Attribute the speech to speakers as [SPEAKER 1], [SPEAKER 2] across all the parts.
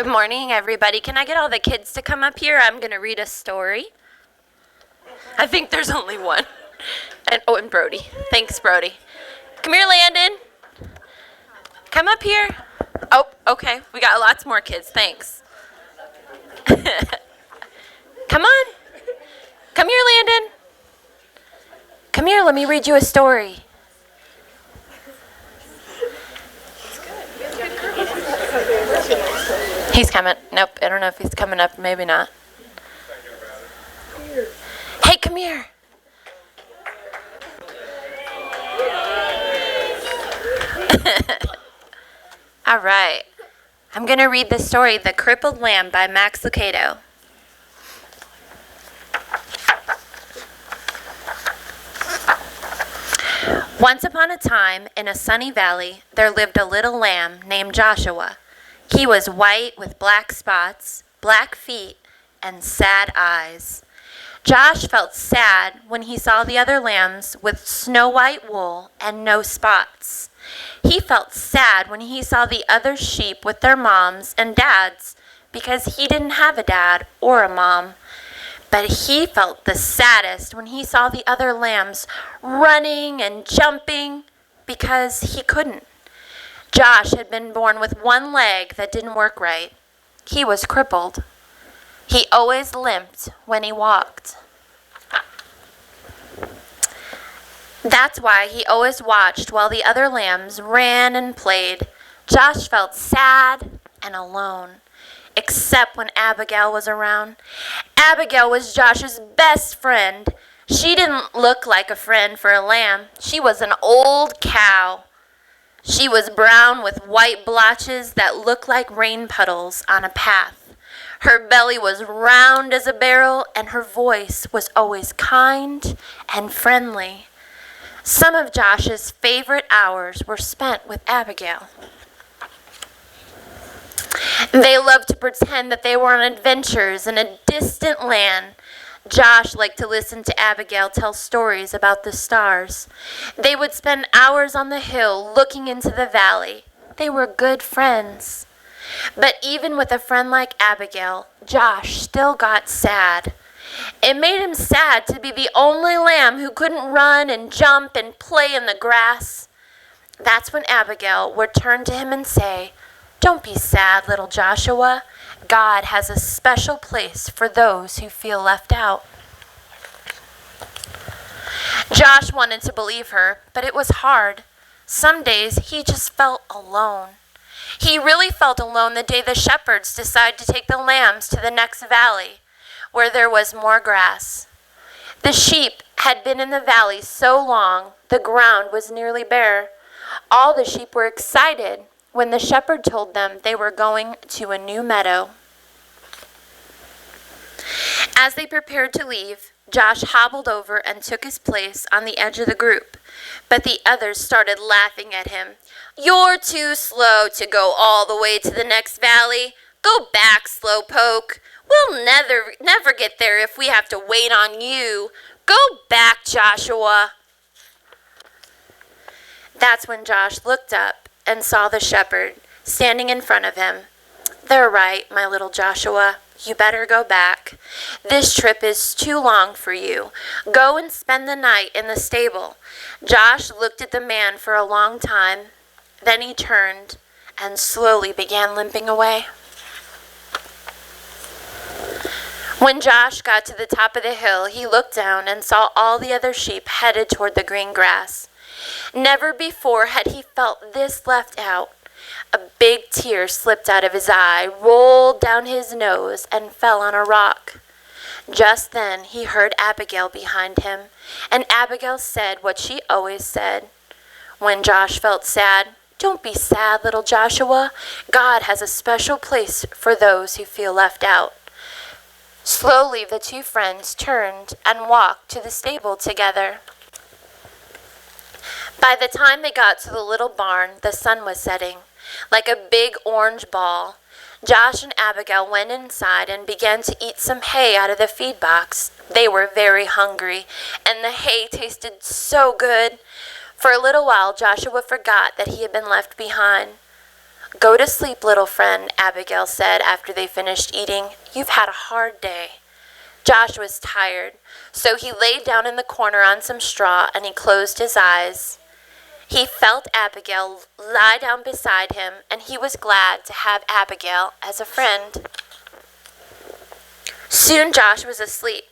[SPEAKER 1] Good morning, everybody. Can I get all the kids to come up here? I'm going to read a story. I think there's only one. And Brody. Thanks, Brody. Come here, Landon. Come up here. Oh, okay. We got lots more kids. Thanks. Come on. Come here, Landon. Come here. Let me read you a story. He's coming. Nope. I don't know if he's coming up. Maybe not. Hey, come here. All right. I'm going to read the story, The Crippled Lamb by Max Lucado. Once upon a time, in a sunny valley, there lived a little lamb named Joshua. He was white with black spots, black feet, and sad eyes. Josh felt sad when he saw the other lambs with snow-white wool and no spots. He felt sad when he saw the other sheep with their moms and dads because he didn't have a dad or a mom. But he felt the saddest when he saw the other lambs running and jumping because he couldn't. Josh had been born with one leg that didn't work right. He was crippled. He always limped when he walked. That's why he always watched while the other lambs ran and played. Josh felt sad and alone, except when Abigail was around. Abigail was Josh's best friend. She didn't look like a friend for a lamb. She was an old cow. She was brown with white blotches that looked like rain puddles on a path. Her belly was round as a barrel, and her voice was always kind and friendly. Some of Josh's favorite hours were spent with Abigail. They loved to pretend that they were on adventures in a distant land. Josh liked to listen to Abigail tell stories about the stars. They would spend hours on the hill looking into the valley. They were good friends. But even with a friend like Abigail, Josh still got sad. It made him sad to be the only lamb who couldn't run and jump and play in the grass. That's when Abigail would turn to him and say, "Don't be sad, little Joshua. God has a special place for those who feel left out." Josh wanted to believe her, but it was hard. Some days he just felt alone. He really felt alone the day the shepherds decided to take the lambs to the next valley, where there was more grass. The sheep had been in the valley so long, the ground was nearly bare. All the sheep were excited when the shepherd told them they were going to a new meadow. As they prepared to leave, Josh hobbled over and took his place on the edge of the group, but the others started laughing at him. "You're too slow to go all the way to the next valley. Go back, slowpoke. We'll never get there if we have to wait on you. Go back, Joshua." That's when Josh looked up and saw the shepherd standing in front of him. "They're right, my little Joshua. You better go back. This trip is too long for you. Go and spend the night in the stable." Josh looked at the man for a long time. Then he turned and slowly began limping away. When Josh got to the top of the hill, he looked down and saw all the other sheep headed toward the green grass. Never before had he felt this left out. A big tear slipped out of his eye, rolled down his nose, and fell on a rock. Just then he heard Abigail behind him, and Abigail said what she always said when Josh felt sad. "Don't be sad, little Joshua. God has a special place for those who feel left out." Slowly the two friends turned and walked to the stable together. By the time they got to the little barn, the sun was setting, like a big orange ball. Josh and Abigail went inside and began to eat some hay out of the feed box. They were very hungry, and the hay tasted so good. For a little while, Joshua forgot that he had been left behind. "Go to sleep, little friend," Abigail said after they finished eating. "You've had a hard day." Josh was tired, so he laid down in the corner on some straw and he closed his eyes. He felt Abigail lie down beside him, and he was glad to have Abigail as a friend. Soon Josh was asleep.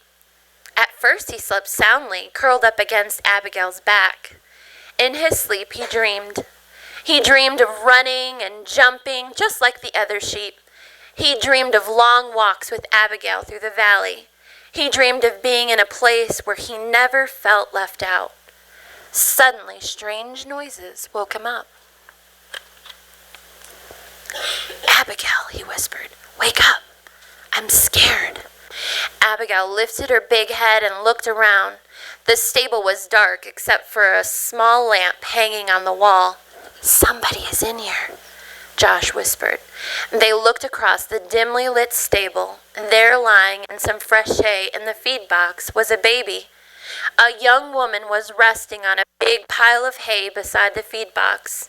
[SPEAKER 1] At first he slept soundly, curled up against Abigail's back. In his sleep he dreamed. He dreamed of running and jumping, just like the other sheep. He dreamed of long walks with Abigail through the valley. He dreamed of being in a place where he never felt left out. Suddenly, strange noises woke him up. "Abigail," he whispered, "wake up. I'm scared." Abigail lifted her big head and looked around. The stable was dark except for a small lamp hanging on the wall. "Somebody is in here," Josh whispered. They looked across the dimly lit stable. There, lying in some fresh hay in the feed box, was a baby. A young woman was resting on a big pile of hay beside the feed box.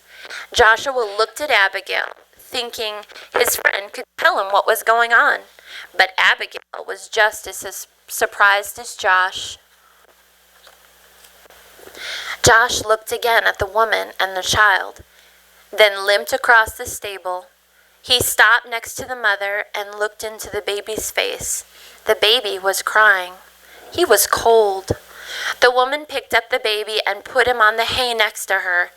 [SPEAKER 1] Joshua looked at Abigail, thinking his friend could tell him what was going on. But Abigail was just as surprised as Josh. Josh looked again at the woman and the child, then limped across the stable. He stopped next to the mother and looked into the baby's face. The baby was crying. He was cold. The woman picked up the baby and put him on the hay next to her.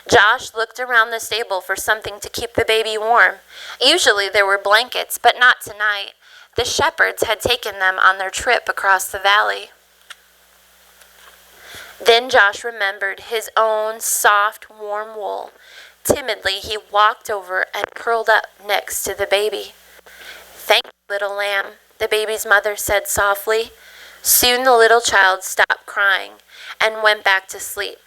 [SPEAKER 1] Josh looked around the stable for something to keep the baby warm. Usually there were blankets, but not tonight. The shepherds had taken them on their trip across the valley. Then Josh remembered his own soft, warm wool. Timidly, he walked over and curled up next to the baby. "Thank you, little lamb," the baby's mother said softly. Soon the little child stopped crying and went back to sleep.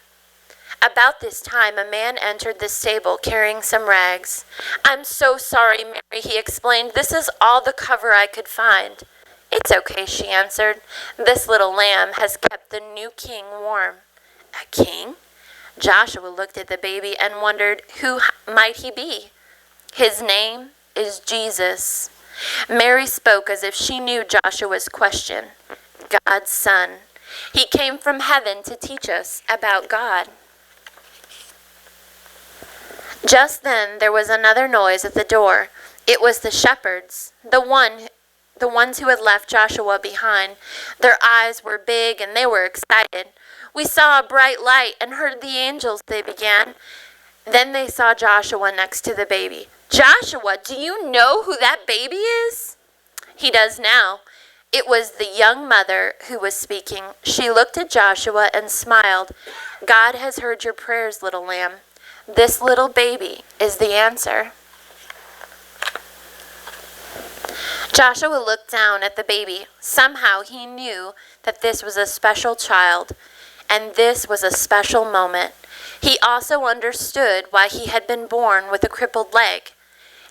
[SPEAKER 1] About this time, a man entered the stable carrying some rags. "I'm so sorry, Mary," he explained. "This is all the cover I could find." "It's okay," she answered. "This little lamb has kept the new king warm." "A king?" Joshua looked at the baby and wondered who might he be. "His name is Jesus." Mary spoke as if she knew Joshua's question. "God's son. He came from heaven to teach us about God." Just then there was another noise at the door. It was the shepherds, the ones who had left Joshua behind. Their eyes were big and they were excited. "We saw a bright light and heard the angels," they began. Then they saw Joshua next to the baby. "Joshua, do you know who that baby is?" He does now. It was the young mother who was speaking. She looked at Joshua and smiled. "God has heard your prayers, little lamb. This little baby is the answer." Joshua looked down at the baby. Somehow he knew that this was a special child, and this was a special moment. He also understood why he had been born with a crippled leg.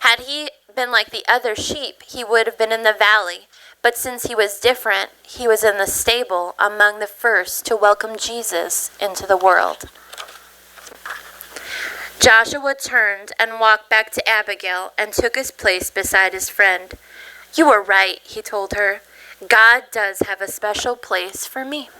[SPEAKER 1] Had he been like the other sheep, he would have been in the valley. But since he was different, he was in the stable among the first to welcome Jesus into the world. Joshua turned and walked back to Abigail and took his place beside his friend. "You were right," he told her. "God does have a special place for me."